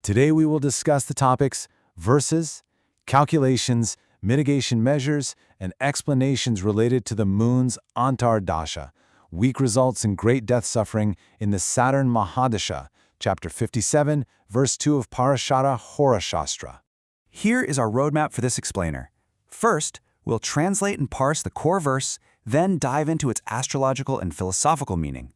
Today we will discuss the topics verses, calculations, mitigation measures, and explanations related to the moon's Antardasha, weak results in great death suffering in the Saturn Mahadasha, chapter 57, verse 2 of Parashara Horashastra. Here is our roadmap for this explainer. First, we'll translate and parse the core verse, then dive into its astrological and philosophical meaning.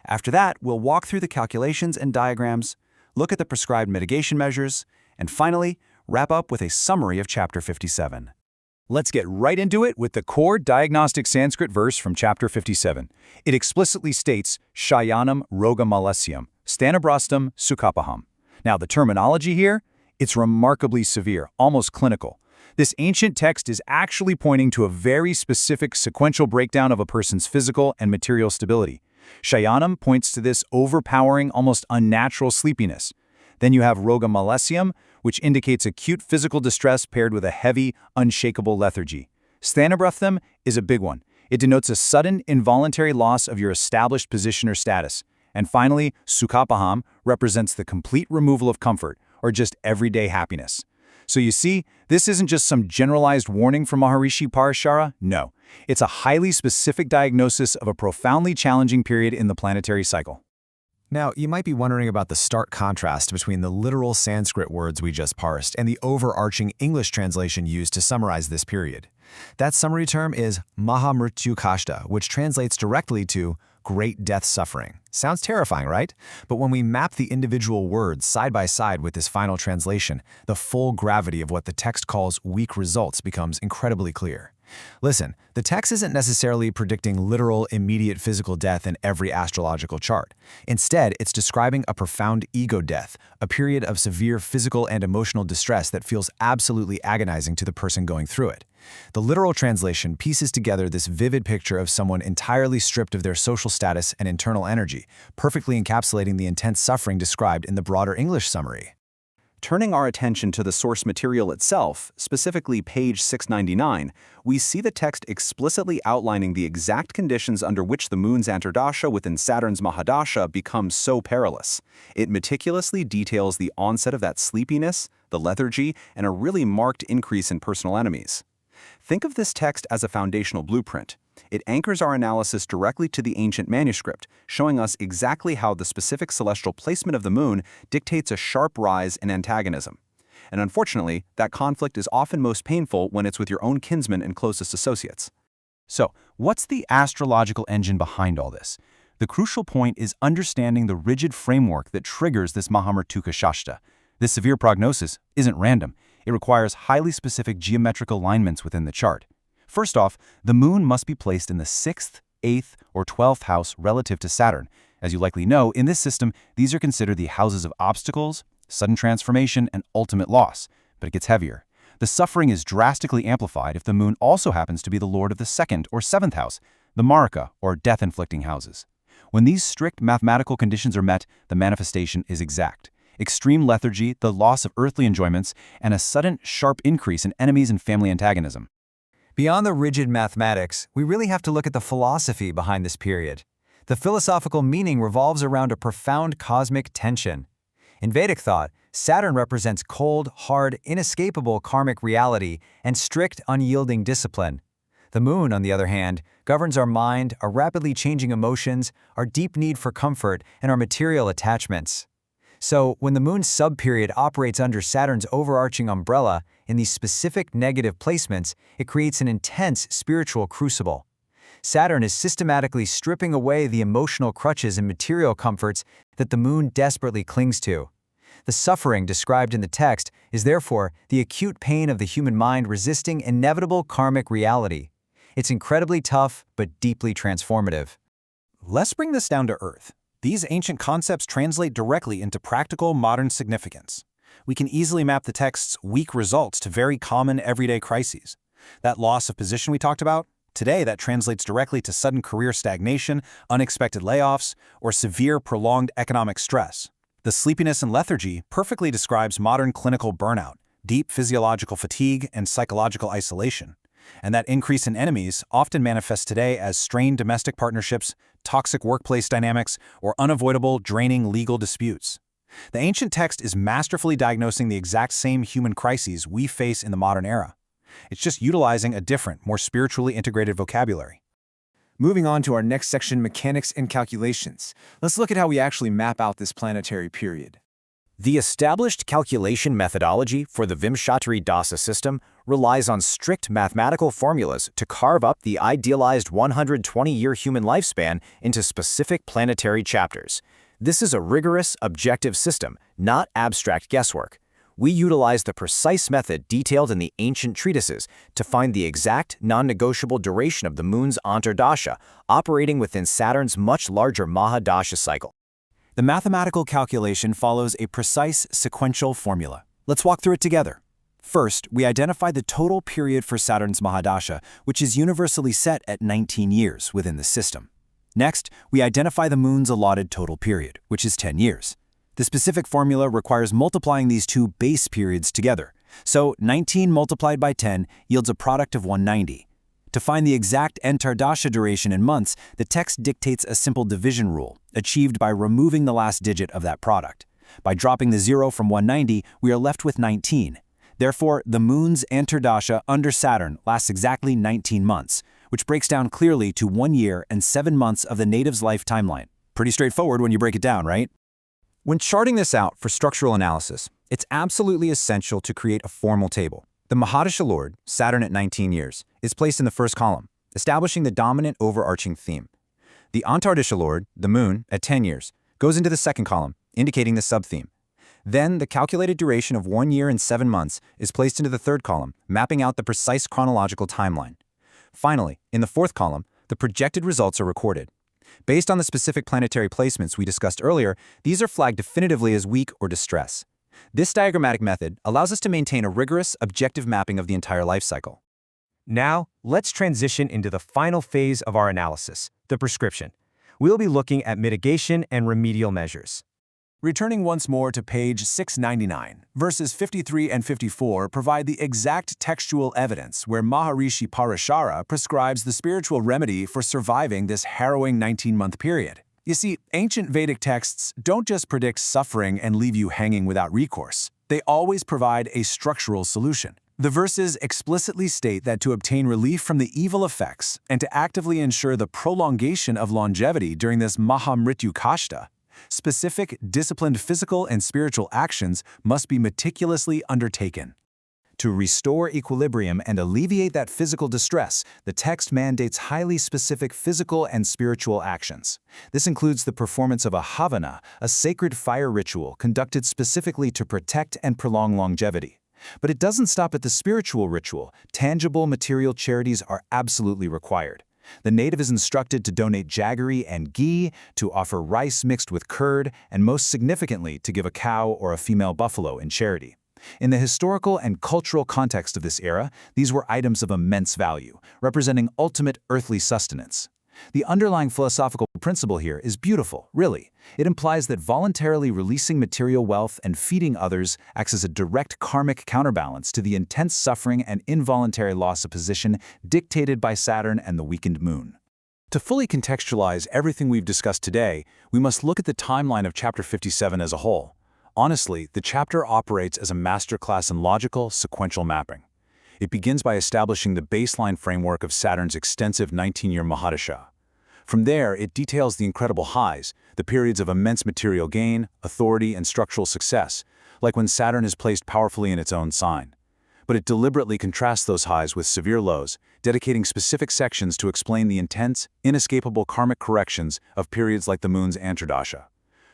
After that, we'll walk through the calculations and diagrams, look at the prescribed mitigation measures, and finally, wrap up with a summary of Chapter 57. Let's get right into it with the core diagnostic Sanskrit verse from Chapter 57. It explicitly states, Shayanam Roga Malasyam, Stanabrastam Sukhapaham. Now, the terminology here, it's remarkably severe, almost clinical. This ancient text is actually pointing to a very specific sequential breakdown of a person's physical and material stability. Shayanam points to this overpowering, almost unnatural sleepiness. Then you have Roga Malasyam, which indicates acute physical distress paired with a heavy, unshakable lethargy. Stanabrastam is a big one. It denotes a sudden, involuntary loss of your established position or status. And finally, Sukhapaham represents the complete removal of comfort, or just everyday happiness. So you see, this isn't just some generalized warning from Maharishi Parashara. No, it's a highly specific diagnosis of a profoundly challenging period in the planetary cycle. Now, you might be wondering about the stark contrast between the literal Sanskrit words we just parsed and the overarching English translation used to summarize this period. That summary term is Mahamrityu Kashta, which translates directly to great death suffering. Sounds terrifying, right? But when we map the individual words side by side with this final translation, the full gravity of what the text calls weak results becomes incredibly clear. Listen, the text isn't necessarily predicting literal, immediate physical death in every astrological chart. Instead, it's describing a profound ego death, a period of severe physical and emotional distress that feels absolutely agonizing to the person going through it. The literal translation pieces together this vivid picture of someone entirely stripped of their social status and internal energy, perfectly encapsulating the intense suffering described in the broader English summary. Turning our attention to the source material itself, specifically page 699, we see the text explicitly outlining the exact conditions under which the moon's Antardasha within Saturn's Mahadasha becomes so perilous. It meticulously details the onset of that sleepiness, the lethargy, and a really marked increase in personal enemies. Think of this text as a foundational blueprint. It anchors our analysis directly to the ancient manuscript, showing us exactly how the specific celestial placement of the moon dictates a sharp rise in antagonism. And unfortunately, that conflict is often most painful when it's with your own kinsmen and closest associates. So, what's the astrological engine behind all this? The crucial point is understanding the rigid framework that triggers this Mahamrityu Kashta. This severe prognosis isn't random. It requires highly specific geometrical alignments within the chart. First off, the moon must be placed in the 6th, 8th, or 12th house relative to Saturn. As you likely know, in this system, these are considered the houses of obstacles, sudden transformation, and ultimate loss. But it gets heavier. The suffering is drastically amplified if the moon also happens to be the lord of the 2nd or 7th house, the Maraka, or death-inflicting houses. When these strict mathematical conditions are met, the manifestation is exact. Extreme lethargy, the loss of earthly enjoyments, and a sudden, sharp increase in enemies and family antagonism. Beyond the rigid mathematics, we really have to look at the philosophy behind this period. The philosophical meaning revolves around a profound cosmic tension. In Vedic thought, Saturn represents cold, hard, inescapable karmic reality and strict, unyielding discipline. The moon, on the other hand, governs our mind, our rapidly changing emotions, our deep need for comfort, and our material attachments. So, when the moon's subperiod operates under Saturn's overarching umbrella in these specific negative placements, it creates an intense spiritual crucible. Saturn is systematically stripping away the emotional crutches and material comforts that the moon desperately clings to. The suffering described in the text is therefore the acute pain of the human mind resisting inevitable karmic reality. It's incredibly tough, but deeply transformative. Let's bring this down to earth. These ancient concepts translate directly into practical modern significance. We can easily map the text's weak results to very common everyday crises. That loss of position we talked about, today that translates directly to sudden career stagnation, unexpected layoffs, or severe prolonged economic stress. The sleepiness and lethargy perfectly describes modern clinical burnout, deep physiological fatigue, and psychological isolation. And that increase in enemies often manifests today as strained domestic partnerships, toxic workplace dynamics, or unavoidable, draining legal disputes. The ancient text is masterfully diagnosing the exact same human crises we face in the modern era. It's just utilizing a different, more spiritually integrated vocabulary. Moving on to our next section, mechanics and calculations. Let's look at how we actually map out this planetary period. The established calculation methodology for the Vimshatri Dasa system relies on strict mathematical formulas to carve up the idealized 120-year human lifespan into specific planetary chapters. This is a rigorous, objective system, not abstract guesswork. We utilize the precise method detailed in the ancient treatises to find the exact, non-negotiable duration of the moon's Antardasha, operating within Saturn's much larger Mahadasha cycle. The mathematical calculation follows a precise sequential formula. Let's walk through it together. First, we identify the total period for Saturn's Mahadasha, which is universally set at 19 years within the system. Next, we identify the moon's allotted total period, which is 10 years. The specific formula requires multiplying these two base periods together. So 19 multiplied by 10 yields a product of 190. To find the exact Antardasha duration in months, the text dictates a simple division rule, achieved by removing the last digit of that product. By dropping the 0 from 190, we are left with 19. Therefore, the moon's Antardasha under Saturn lasts exactly 19 months, which breaks down clearly to 1 year and 7 months of the native's life timeline. Pretty straightforward when you break it down, right? When charting this out for structural analysis, it's absolutely essential to create a formal table. The Mahadasha Lord, Saturn at 19 years, is placed in the first column, establishing the dominant overarching theme. The Antardasha Lord, the Moon, at 10 years, goes into the second column, indicating the sub-theme. Then, the calculated duration of 1 year and 7 months is placed into the third column, mapping out the precise chronological timeline. Finally, in the fourth column, the projected results are recorded. Based on the specific planetary placements we discussed earlier, these are flagged definitively as weak or distress. This diagrammatic method allows us to maintain a rigorous, objective mapping of the entire life cycle. Now, let's transition into the final phase of our analysis, the prescription. We'll be looking at mitigation and remedial measures. Returning once more to page 699, verses 53 and 54 provide the exact textual evidence where Maharishi Parashara prescribes the spiritual remedy for surviving this harrowing 19-month period. You see, ancient Vedic texts don't just predict suffering and leave you hanging without recourse. They always provide a structural solution. The verses explicitly state that to obtain relief from the evil effects and to actively ensure the prolongation of longevity during this Mahamrityu Kashta, specific, disciplined physical and spiritual actions must be meticulously undertaken. To restore equilibrium and alleviate that physical distress, the text mandates highly specific physical and spiritual actions. This includes the performance of a havana, a sacred fire ritual conducted specifically to protect and prolong longevity. But it doesn't stop at the spiritual ritual. Tangible material charities are absolutely required. The native is instructed to donate jaggery and ghee, to offer rice mixed with curd, and most significantly, to give a cow or a female buffalo in charity. In the historical and cultural context of this era, these were items of immense value, representing ultimate earthly sustenance. The underlying philosophical principle here is beautiful, really. It implies that voluntarily releasing material wealth and feeding others acts as a direct karmic counterbalance to the intense suffering and involuntary loss of position dictated by Saturn and the weakened moon. To fully contextualize everything we've discussed today, we must look at the timeline of Chapter 57 as a whole. Honestly, the chapter operates as a masterclass in logical, sequential mapping. It begins by establishing the baseline framework of Saturn's extensive 19-year Mahadasha. From there, it details the incredible highs, the periods of immense material gain, authority, and structural success, like when Saturn is placed powerfully in its own sign. But it deliberately contrasts those highs with severe lows, dedicating specific sections to explain the intense, inescapable karmic corrections of periods like the moon's Antardasha.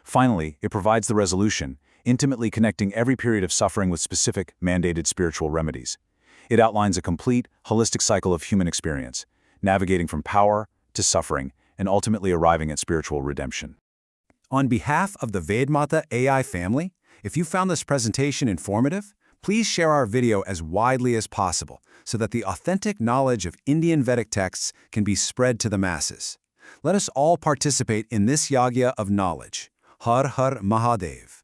Finally, it provides the resolution, intimately connecting every period of suffering with specific, mandated spiritual remedies. It outlines a complete, holistic cycle of human experience, navigating from power to suffering and ultimately arriving at spiritual redemption. On behalf of the Vedmata AI family, if you found this presentation informative, please share our video as widely as possible so that the authentic knowledge of Indian Vedic texts can be spread to the masses. Let us all participate in this yagya of knowledge. Har Har Mahadev.